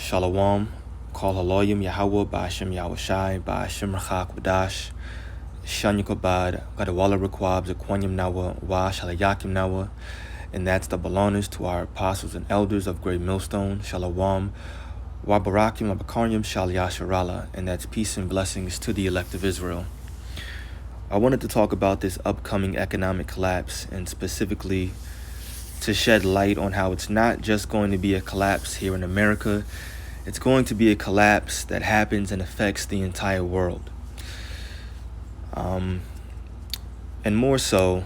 Shalom, Kol Haloyim Yahweh, Ba'ashem Yahushai, Ba'ashem Rachak Wadash, Shan Yukabad, Gadawala Rekwab, Zakwanyam Nawa, Wa Shalayakim Nawa, and that's the belongers to our apostles and elders of Great Millstone, Shalom, Wa Barakim, Abakaryam, Shal Yasharala, and that's peace and blessings to the elect of Israel. I wanted to talk about this upcoming economic collapse, and specifically to shed light on how it's not just going to be a collapse here in America. It's going to be a collapse that happens and affects the entire world. And more so,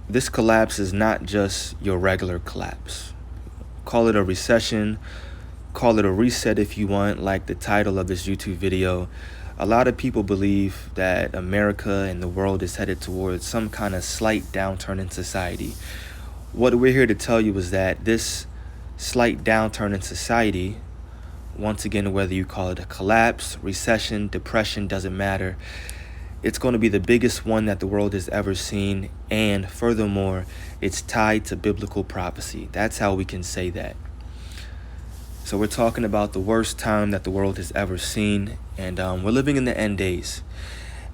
this collapse is not just your regular collapse. Call it a recession, call it a reset if you want, like the title of this YouTube video. A lot of people believe that America and the world is headed towards some kind of slight downturn in society. What we're here to tell you is that this slight downturn in society, once again, whether you call it a collapse, recession, depression, doesn't matter. It's going to be the biggest one that the world has ever seen. And furthermore, it's tied to biblical prophecy. That's how we can say that. So we're talking about the worst time that the world has ever seen, and we're living in the end days.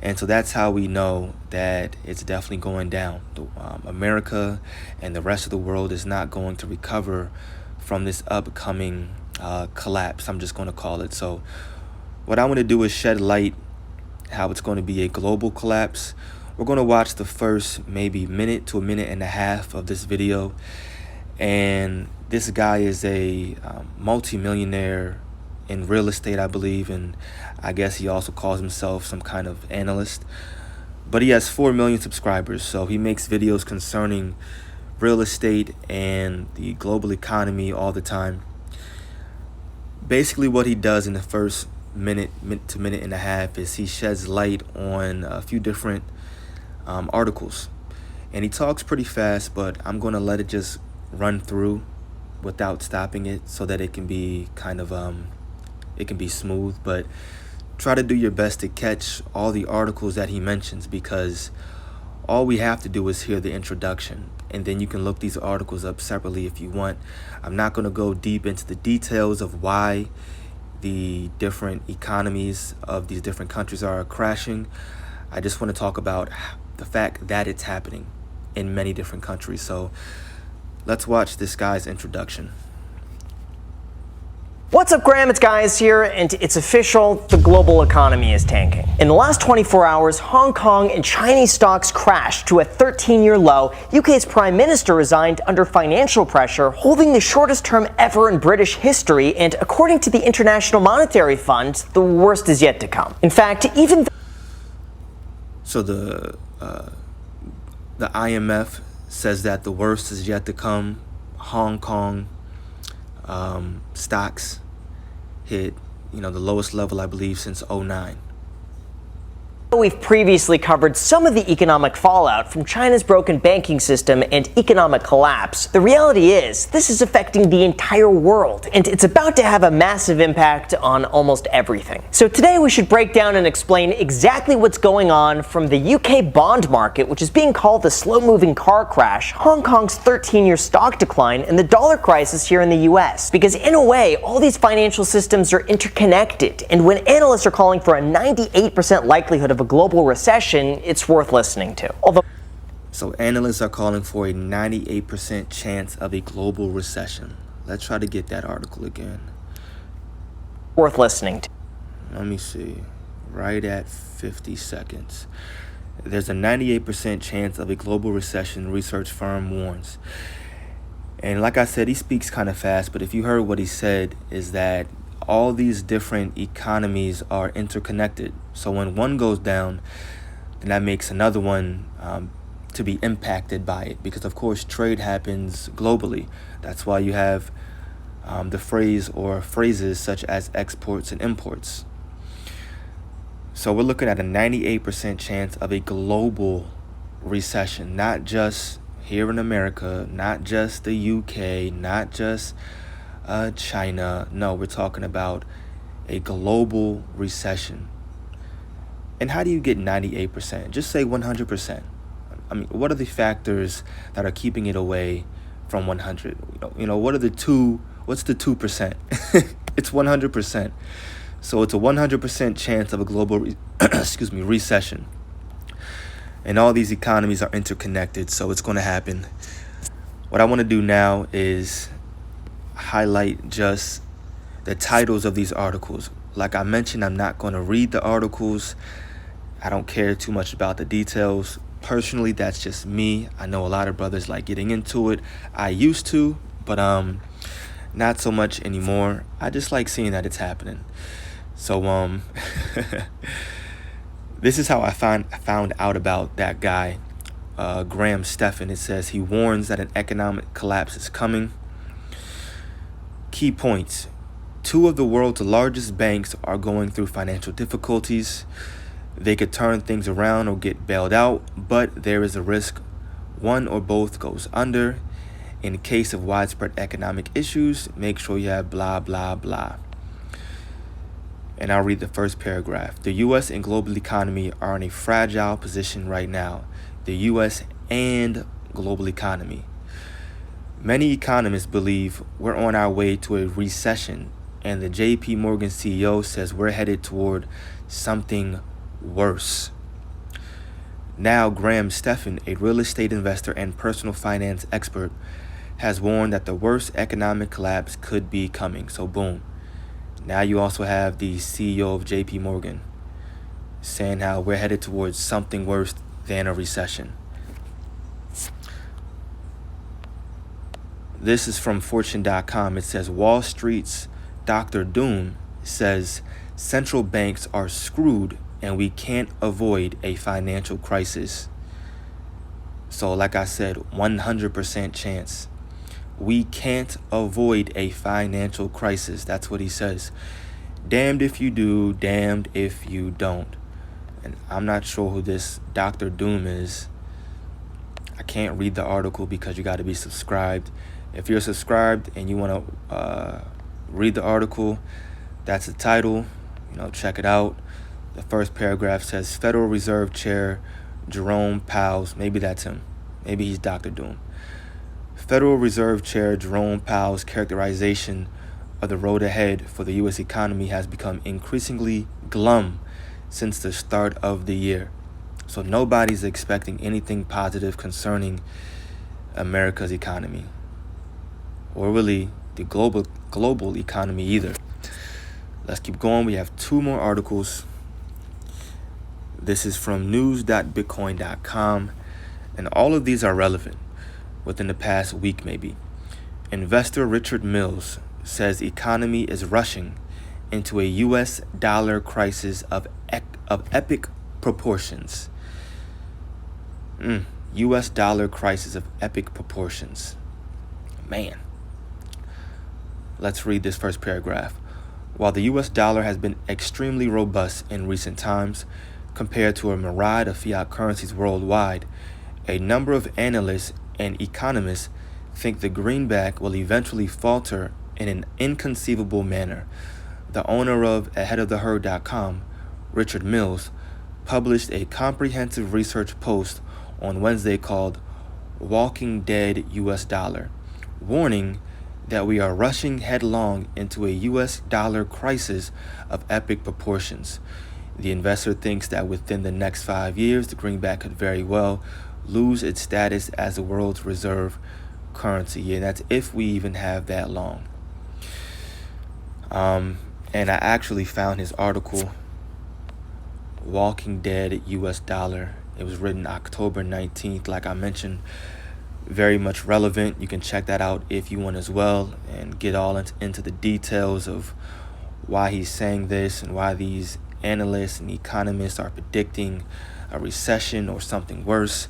And so that's how we know that it's definitely going down. America and the rest of the world is not going to recover from this upcoming collapse, I'm just going to call it. So what I want to do is shed light how it's going to be a global collapse. We're going to watch the first maybe minute to a minute and a half of this video. And this guy is a multi-millionaire in real estate, I believe, and I guess he also calls himself some kind of analyst. But he has 4 million subscribers, so he makes videos concerning real estate and the global economy all the time. Basically, what he does in the first minute to minute and a half is he sheds light on a few different articles. And he talks pretty fast, but I'm going to let it just run through without stopping it so that it can be kind of it can be smooth. But try to do your best to catch all the articles that he mentions, because all we have to do is hear the introduction, and then you can look these articles up separately if you want. I'm not going to go deep into the details of why the different economies of these different countries are crashing. I just want to talk about the fact that it's happening in many different countries. So let's watch this guy's introduction. What's up, Graham? It's Guys here, and it's official, the global economy is tanking. In the last 24 hours, Hong Kong and Chinese stocks crashed to a 13-year low. UK's Prime Minister resigned under financial pressure, holding the shortest term ever in British history, and according to the International Monetary Fund, the worst is yet to come. In fact, even So the IMF says that the worst is yet to come. Hong Kong stocks hit, the lowest level, I believe, since 2009. We've previously covered some of the economic fallout from China's broken banking system and economic collapse. The reality is, this is affecting the entire world, and it's about to have a massive impact on almost everything. So today we should break down and explain exactly what's going on, from the UK bond market, which is being called the slow-moving car crash, Hong Kong's 13-year stock decline, and the dollar crisis here in the US. Because in a way, all these financial systems are interconnected, and when analysts are calling for a 98% likelihood of a global recession, it's worth listening to. So analysts are calling for a 98% chance of a global recession. Let's try to get that article again. Worth listening to. Let me see. Right at 50 seconds. There's a 98% chance of a global recession, research firm warns. And like I said, he speaks kind of fast, but if you heard what he said, is that all these different economies are interconnected. So when one goes down, then that makes another one to be impacted by it. Because, of course, trade happens globally. That's why you have the phrase or phrases such as exports and imports. So we're looking at a 98% chance of a global recession, not just here in America, not just the UK, not just China. No, we're talking about a global recession. And how do you get 98%? Just say 100%. I mean, what are the factors that are keeping it away from 100. What are the two? What's the 2%? It's 100%. So it's a 100% chance of a global recession. And all these economies are interconnected, so it's going to happen. What I want to do now is highlight just the titles of these articles. Like I mentioned, I'm not going to read the articles. I don't care too much about the details. Personally, that's just me. I know a lot of brothers like getting into it. I used to, but not so much anymore. I just like seeing that it's happening. So this is how I found out about that guy, Graham Stephan. It says he warns that an economic collapse is coming. Key points. 2 of the world's largest banks are going through financial difficulties. They could turn things around or get bailed out, but there is a risk one or both goes under. In case of widespread economic issues, make sure you have blah, blah, blah. And I'll read the first paragraph. The U.S. and global economy are in a fragile position right now. The U.S. and global economy. Many economists believe we're on our way to a recession, and the J.P. Morgan CEO says we're headed toward something worse. Now, Graham Stephan, a real estate investor and personal finance expert, has warned that the worst economic collapse could be coming. So boom. Now you also have the CEO of J.P. Morgan saying how we're headed towards something worse than a recession. This is from Fortune.com. It says Wall Street's Dr. Doom says central banks are screwed and we can't avoid a financial crisis. So like I said, 100% chance. We can't avoid a financial crisis. That's what he says. Damned if you do, damned if you don't. And I'm not sure who this Dr. Doom is. I can't read the article because you got to be subscribed. If you're subscribed and you want to read the article, that's the title. Check it out. The first paragraph says Federal Reserve Chair Jerome Powell's, maybe that's him. Maybe he's Dr. Doom. Federal Reserve Chair Jerome Powell's characterization of the road ahead for the U.S. economy has become increasingly glum since the start of the year. So nobody's expecting anything positive concerning America's economy, or really the global economy either. Let's keep going. We have 2 more articles. This is from news.bitcoin.com, and all of these are relevant within the past week maybe. Investor Richard Mills says economy is rushing into a U.S. dollar crisis of epic proportions. U.S. dollar crisis of epic proportions. Man. Let's read this first paragraph. While the U.S. dollar has been extremely robust in recent times, compared to a myriad of fiat currencies worldwide, a number of analysts and economists think the greenback will eventually falter in an inconceivable manner. The owner of aheadoftheherd.com, Richard Mills, published a comprehensive research post on Wednesday called Walking Dead U.S. Dollar, warning that we are rushing headlong into a U.S. dollar crisis of epic proportions. The investor thinks that within the next 5 years, the greenback could very well lose its status as the world's reserve currency. And that's if we even have that long. And I actually found his article, Walking Dead U.S. Dollar. It was written October 19th, like I mentioned. Very much relevant. You can check that out if you want as well and get all into the details of why he's saying this and why these analysts and economists are predicting a recession or something worse.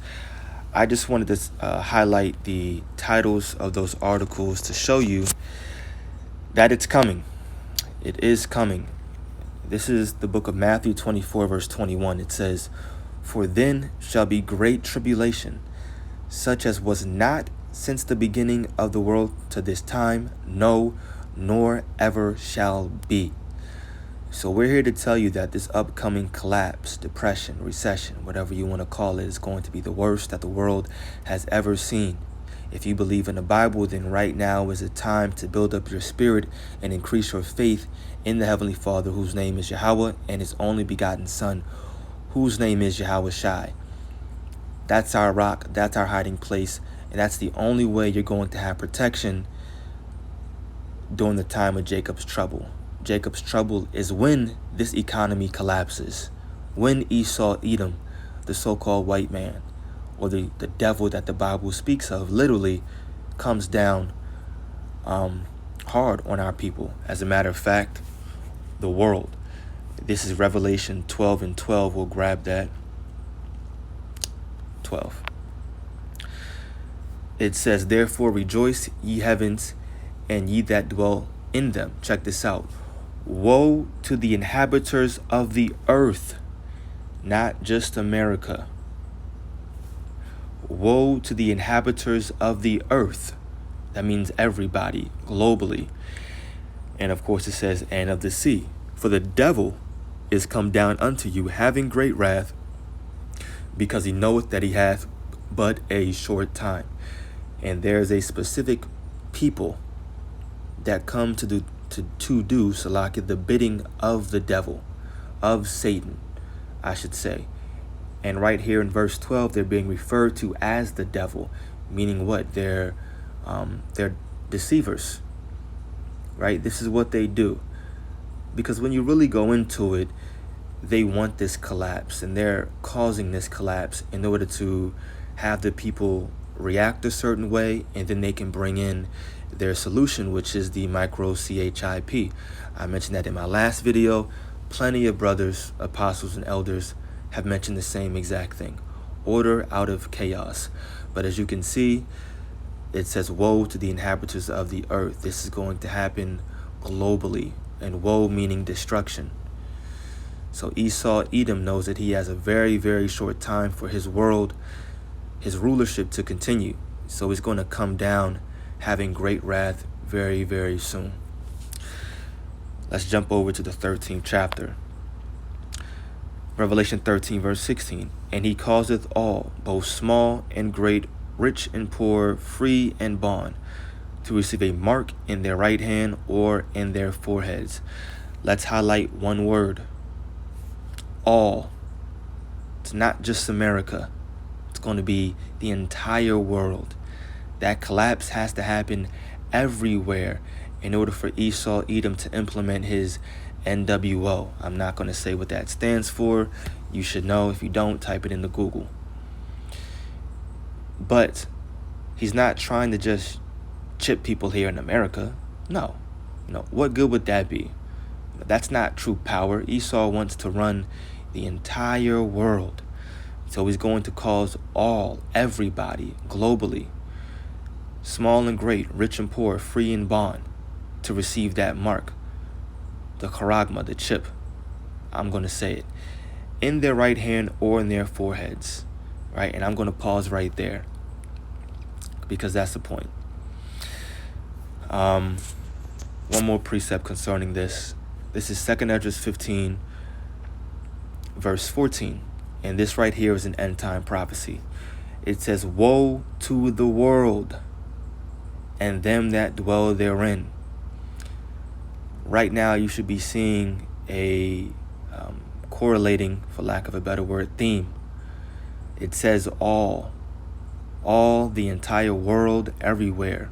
I just wanted to highlight the titles of those articles to show you that it's coming. It is coming. This is the book of Matthew 24, verse 21. It says, "For then shall be great tribulation, such as was not since the beginning of the world to this time, no, nor ever shall be." So we're here to tell you that this upcoming collapse, depression, recession, whatever you want to call it, is going to be the worst that the world has ever seen. If you believe in the Bible, then right now is the time to build up your spirit and increase your faith in the Heavenly Father, whose name is Yahweh, and His only begotten Son, whose name is Yahweh Shai. That's our rock, that's our hiding place, and that's the only way you're going to have protection during the time of Jacob's trouble. Jacob's trouble is when this economy collapses, when Esau, Edom, the so-called white man, or the devil that the Bible speaks of, literally comes down hard on our people. As a matter of fact, the world. This is Revelation 12 and 12. We'll grab that. 12. It says, therefore rejoice, ye heavens, and ye that dwell in them. Check this out. Woe to the inhabitants of the earth, not just America. Woe to the inhabitants of the earth. That means everybody, globally. And of course it says, and of the sea. For the devil is come down unto you, having great wrath, because he knoweth that he hath but a short time. And there is a specific people that come to do Salaki, the bidding of the devil, of Satan, I should say. And right here in verse 12, they're being referred to as the devil, meaning what? They're deceivers, right? This is what they do. Because when you really go into it, they want this collapse, and they're causing this collapse in order to have the people react a certain way, and then they can bring in their solution, which is the micro CHIP. I mentioned that in my last video. Plenty of brothers, apostles, and elders have mentioned the same exact thing. Order out of chaos. But as you can see, it says, woe to the inhabitants of the earth. This is going to happen globally, and woe meaning destruction. So Esau, Edom, knows that he has a very, very short time for his world, his rulership to continue. So he's going to come down having great wrath very, very soon. Let's jump over to the 13th chapter. Revelation 13, verse 16. And he causeth all, both small and great, rich and poor, free and bond, to receive a mark in their right hand or in their foreheads. Let's highlight one word. All. It's not just America. It's going to be the entire world. That collapse has to happen everywhere in order for Esau, Edom to implement his NWO. I'm not going to say what that stands for. You should know. If you don't, type it into Google. But he's not trying to just chip people here in America. No. What good would that be? That's not true power. Esau wants to run the entire world. So he's going to cause all, everybody, globally, small and great, rich and poor, free and bond, to receive that mark, the charagma, the chip. I'm going to say it. In their right hand or in their foreheads, right? And I'm going to pause right there because that's the point. One more precept concerning this. This is 2 Esdras 15, verse 14. And this right here is an end time prophecy. It says, woe to the world and them that dwell therein. Right now, you should be seeing a correlating, for lack of a better word, theme. It says all, the entire world, everywhere,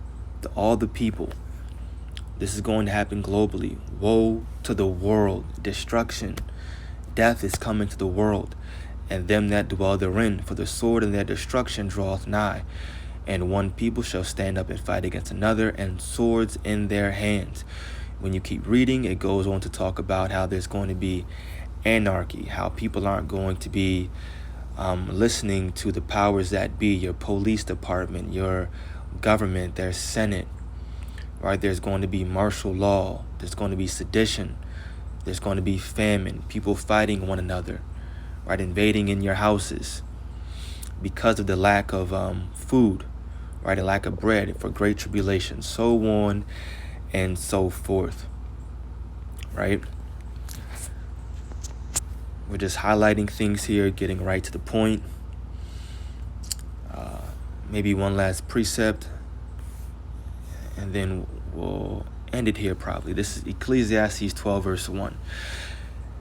all the people. This is going to happen globally. Woe to the world, destruction, death is coming to the world, and them that dwell therein, for the sword and their destruction draweth nigh. And one people shall stand up and fight against another, and swords in their hands. When you keep reading, it goes on to talk about how there's going to be anarchy, how people aren't going to be listening to the powers that be, your police department, your government, their Senate, right? There's going to be martial law. There's going to be sedition. There's going to be famine, people fighting one another, right? Invading in your houses because of the lack of food, right? A lack of bread for great tribulation, so on and so forth, right? We're just highlighting things here, getting right to the point. maybe one last precept, and then we'll end it here probably. This is Ecclesiastes 12 verse 1.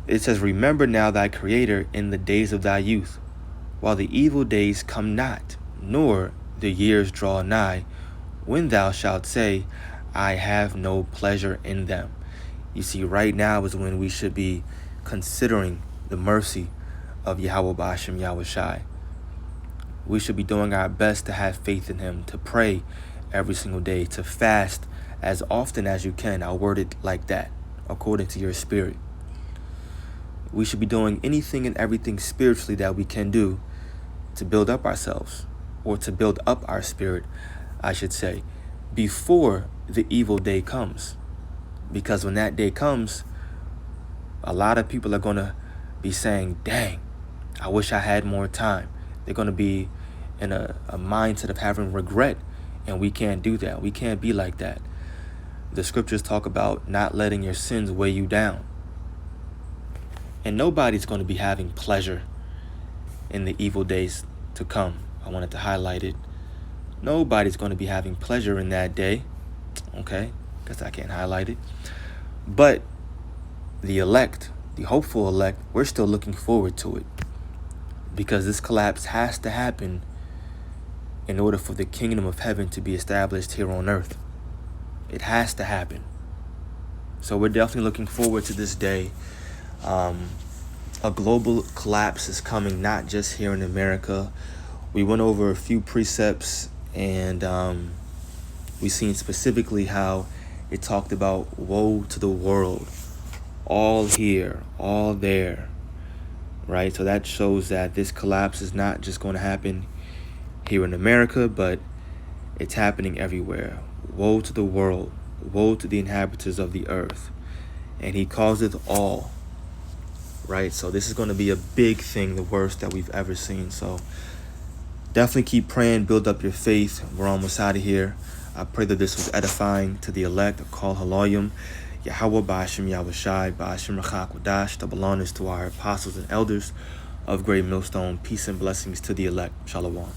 It says, "Remember now thy Creator in the days of thy youth, while the evil days come not, nor the years draw nigh, when thou shalt say, I have no pleasure in them." You see, right now is when we should be considering the mercy of Yahweh Ba'ashem Yahweh Shai. We should be doing our best to have faith in him, to pray every single day, to fast as often as you can. I'll word it like that, according to your spirit. We should be doing anything and everything spiritually that we can do to build up ourselves, or to build up our spirit, I should say, before the evil day comes. Because when that day comes, a lot of people are going to be saying, dang, I wish I had more time. They're going to be in a mindset of having regret, and we can't do that. We can't be like that. The scriptures talk about not letting your sins weigh you down. And nobody's going to be having pleasure in the evil days to come. I wanted to highlight it. Nobody's going to be having pleasure in that day. Okay, because I can't highlight it. But the elect, the hopeful elect, we're still looking forward to it. Because this collapse has to happen in order for the kingdom of heaven to be established here on earth. It has to happen. So we're definitely looking forward to this day. A global collapse is coming, not just here in America. We went over a few precepts, and we seen specifically how it talked about woe to the world. All here, all there. Right? So that shows that this collapse is not just going to happen here in America, but it's happening everywhere. Woe to the world. Woe to the inhabitants of the earth. And he causeth all. Right? So this is going to be a big thing, the worst that we've ever seen. So definitely keep praying, build up your faith. We're almost out of here. I pray that this was edifying to the elect. Call Haloyim. Yahweh Ba'ashem Yahweh Shai, Ba'ashem Rachak Wadash. Double honors to our apostles and elders of Great Millstone. Peace and blessings to the elect. Shalom.